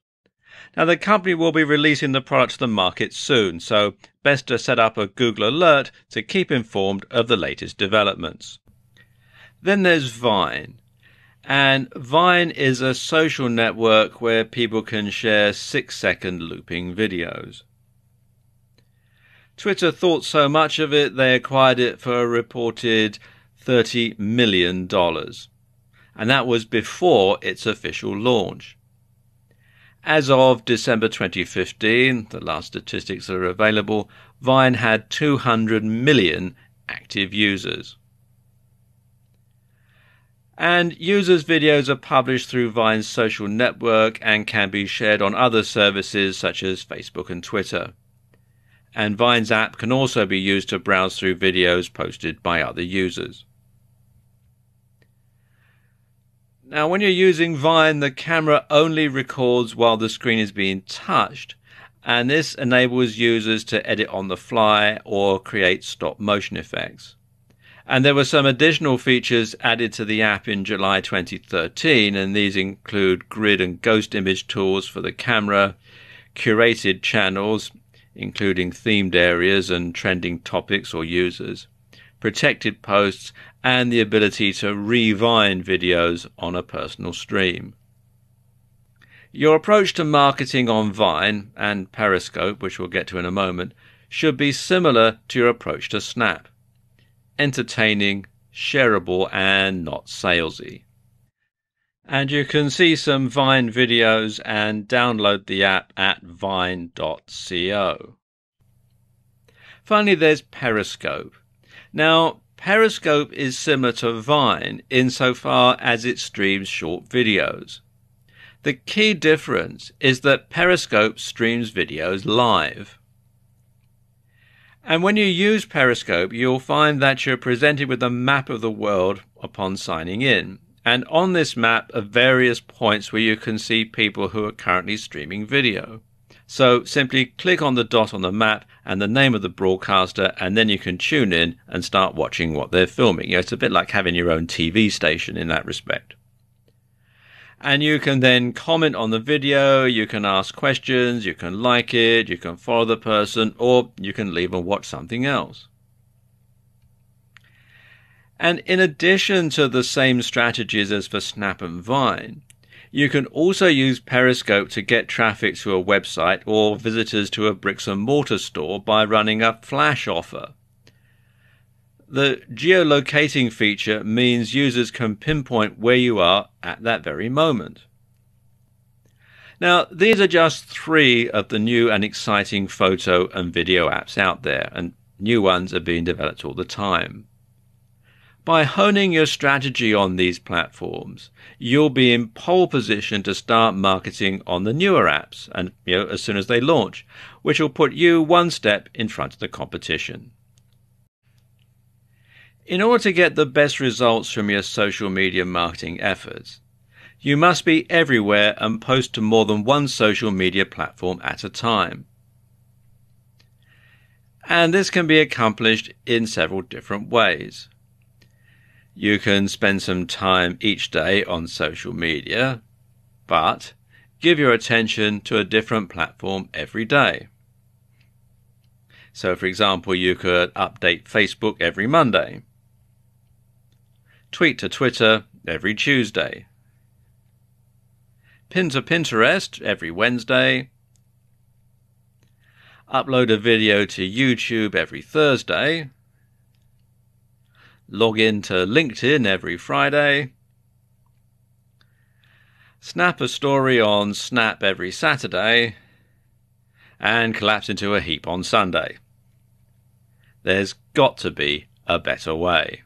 Now, the company will be releasing the product to the market soon, so best to set up a Google alert to keep informed of the latest developments. Then there's Vine. And Vine is a social network where people can share 6-second looping videos. Twitter thought so much of it, they acquired it for a reported $30 million. And that was before its official launch. As of December 2015, the last statistics that are available, Vine had 200 million active users. And users' videos are published through Vine's social network and can be shared on other services such as Facebook and Twitter. And Vine's app can also be used to browse through videos posted by other users. Now, when you're using Vine, the camera only records while the screen is being touched, and this enables users to edit on the fly or create stop motion effects. And there were some additional features added to the app in July 2013, and these include grid and ghost image tools for the camera, curated channels, including themed areas and trending topics or users, protected posts, and the ability to rewind videos on a personal stream. Your approach to marketing on Vine and Periscope, which we'll get to in a moment, should be similar to your approach to Snap: entertaining, shareable, and not salesy. And you can see some Vine videos and download the app at vine.co. Finally, there's Periscope. Now, Periscope is similar to Vine insofar as it streams short videos. The key difference is that Periscope streams videos live. And when you use Periscope, you'll find that you're presented with a map of the world upon signing in. And on this map are various points where you can see people who are currently streaming video. So simply click on the dot on the map and the name of the broadcaster, and then you can tune in and start watching what they're filming. It's a bit like having your own TV station in that respect. And you can then comment on the video, you can ask questions, you can like it, you can follow the person, or you can leave and watch something else. And in addition to the same strategies as for Snap and Vine, you can also use Periscope to get traffic to a website or visitors to a bricks and mortar store by running a flash offer. The geolocating feature means users can pinpoint where you are at that very moment. Now, these are just 3 of the new and exciting photo and video apps out there, and new ones are being developed all the time. By honing your strategy on these platforms, you'll be in pole position to start marketing on the newer apps, and as soon as they launch, which will put you one step in front of the competition. In order to get the best results from your social media marketing efforts, you must be everywhere and post to more than one social media platform at a time. And this can be accomplished in several different ways. You can spend some time each day on social media, but give your attention to a different platform every day. So, for example, you could update Facebook every Monday, tweet to Twitter every Tuesday, pin to Pinterest every Wednesday, upload a video to YouTube every Thursday, log in to LinkedIn every Friday, snap a story on Snap every Saturday, and collapse into a heap on Sunday. There's got to be a better way.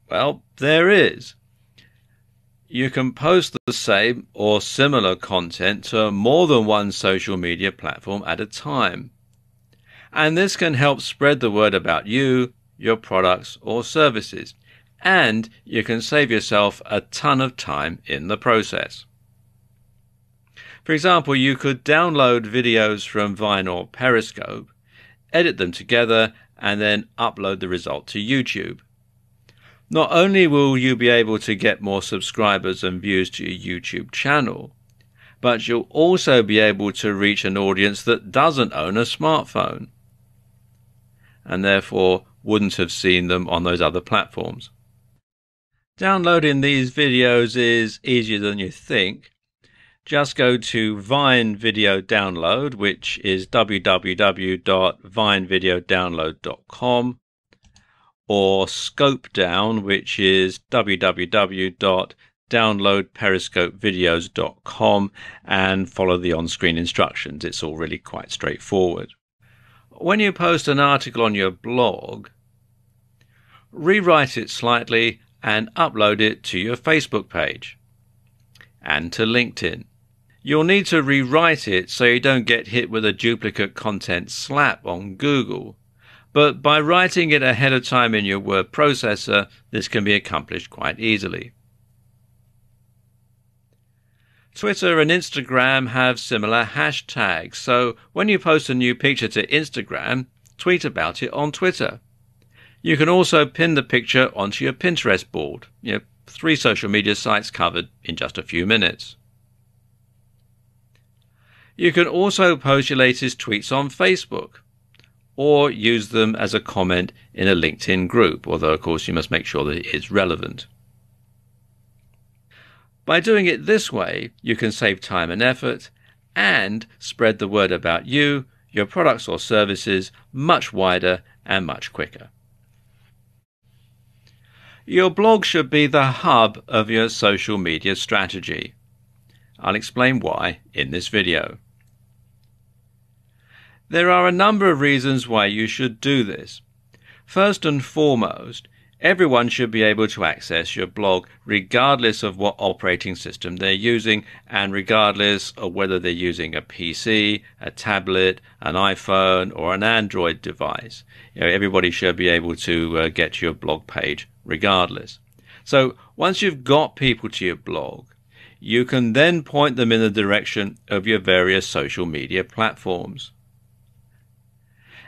Well, there is. You can post the same or similar content to more than one social media platform at a time. And this can help spread the word about you, your products or services. And you can save yourself a ton of time in the process. For example, you could download videos from Vine or Periscope, edit them together, and then upload the result to YouTube. Not only will you be able to get more subscribers and views to your YouTube channel, but you'll also be able to reach an audience that doesn't own a smartphone and therefore wouldn't have seen them on those other platforms. Downloading these videos is easier than you think. Just go to Vine Video Download, which is www.vinevideodownload.com, or Scope Down, which is www.downloadperiscopevideos.com, and follow the on-screen instructions. It's all really quite straightforward. When you post an article on your blog, rewrite it slightly and upload it to your Facebook page and to LinkedIn. You'll need to rewrite it so you don't get hit with a duplicate content slap on Google. But by writing it ahead of time in your word processor, this can be accomplished quite easily. Twitter and Instagram have similar hashtags, so when you post a new picture to Instagram, tweet about it on Twitter. You can also pin the picture onto your Pinterest board. 3 social media sites covered in just a few minutes. You can also post your latest tweets on Facebook, or use them as a comment in a LinkedIn group, although of course you must make sure that it is relevant. By doing it this way, you can save time and effort and spread the word about you, your products or services much wider and much quicker. Your blog should be the hub of your social media strategy. I'll explain why in this video. There are a number of reasons why you should do this. First and foremost, everyone should be able to access your blog regardless of what operating system they're using and regardless of whether they're using a PC, a tablet, an iPhone or an Android device. Everybody should be able to get to your blog page regardless. So once you've got people to your blog, you can then point them in the direction of your various social media platforms.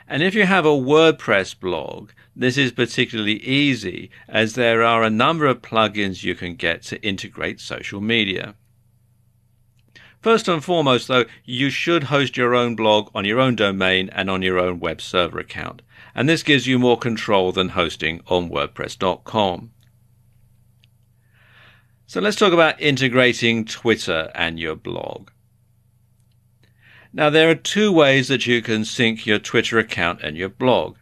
And if you have a WordPress blog, this is particularly easy as there are a number of plugins you can get to integrate social media. First and foremost, though, you should host your own blog on your own domain and on your own web server account. And this gives you more control than hosting on WordPress.com. So let's talk about integrating Twitter and your blog. Now, there are 2 ways that you can sync your Twitter account and your blog.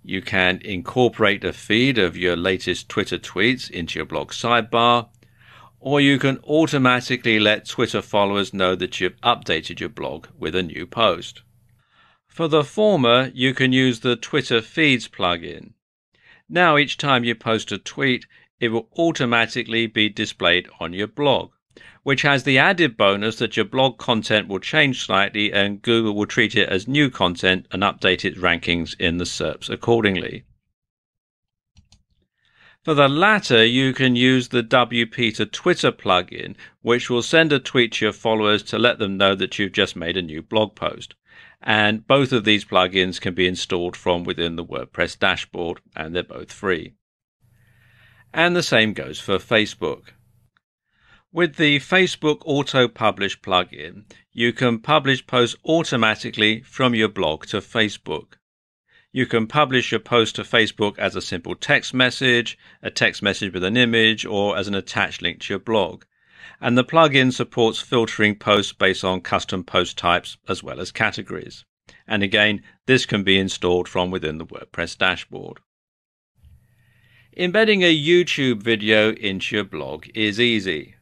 You can incorporate a feed of your latest Twitter tweets into your blog sidebar, or you can automatically let Twitter followers know that you've updated your blog with a new post. For the former, you can use the Twitter Feeds plugin. Now, each time you post a tweet, it will automatically be displayed on your blog, which has the added bonus that your blog content will change slightly and Google will treat it as new content and update its rankings in the SERPs accordingly. For the latter, you can use the WP to Twitter plugin, which will send a tweet to your followers to let them know that you've just made a new blog post. And both of these plugins can be installed from within the WordPress dashboard, and they're both free. And the same goes for Facebook. With the Facebook Auto Publish plugin, you can publish posts automatically from your blog to Facebook. You can publish your post to Facebook as a simple text message, a text message with an image, or as an attached link to your blog. And the plugin supports filtering posts based on custom post types as well as categories. And again, this can be installed from within the WordPress dashboard. Embedding a YouTube video into your blog is easy.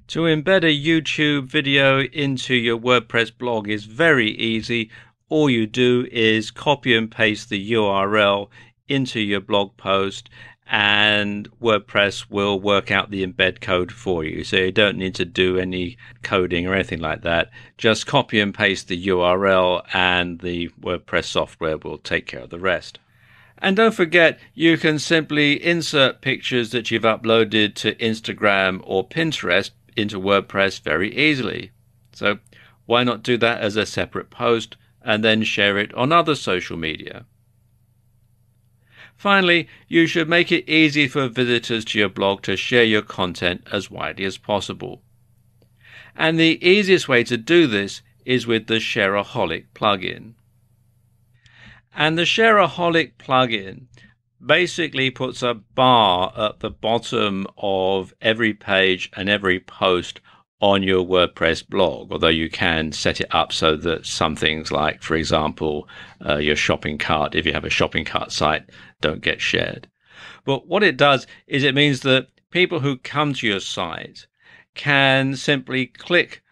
To embed a YouTube video into your WordPress blog is very easy. All you do is copy and paste the URL into your blog post and WordPress will work out the embed code for you. So you don't need to do any coding or anything like that. Just copy and paste the URL and the WordPress software will take care of the rest. And don't forget, you can simply insert pictures that you've uploaded to Instagram or Pinterest into WordPress very easily. So why not do that as a separate post and then share it on other social media? Finally, you should make it easy for visitors to your blog to share your content as widely as possible. And the easiest way to do this is with the Shareaholic plugin. And the Shareaholic plugin basically puts a bar at the bottom of every page and every post on your WordPress blog, although you can set it up so that some things like, for example, your shopping cart, if you have a shopping cart site, don't get shared. But what it does is it means that people who come to your site can simply click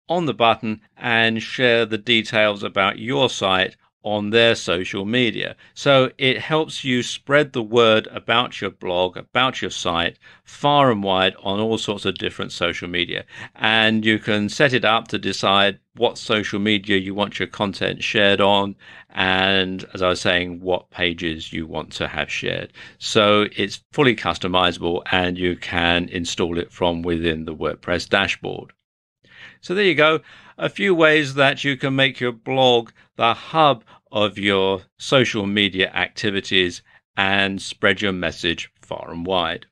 on the button and share the details about your site on their social media. So it helps you spread the word about your blog, about your site, far and wide on all sorts of different social media. And you can set it up to decide what social media you want your content shared on, and as I was saying, what pages you want to have shared. So it's fully customizable and you can install it from within the WordPress dashboard. So there you go, a few ways that you can make your blog the hub of your social media activities and spread your message far and wide.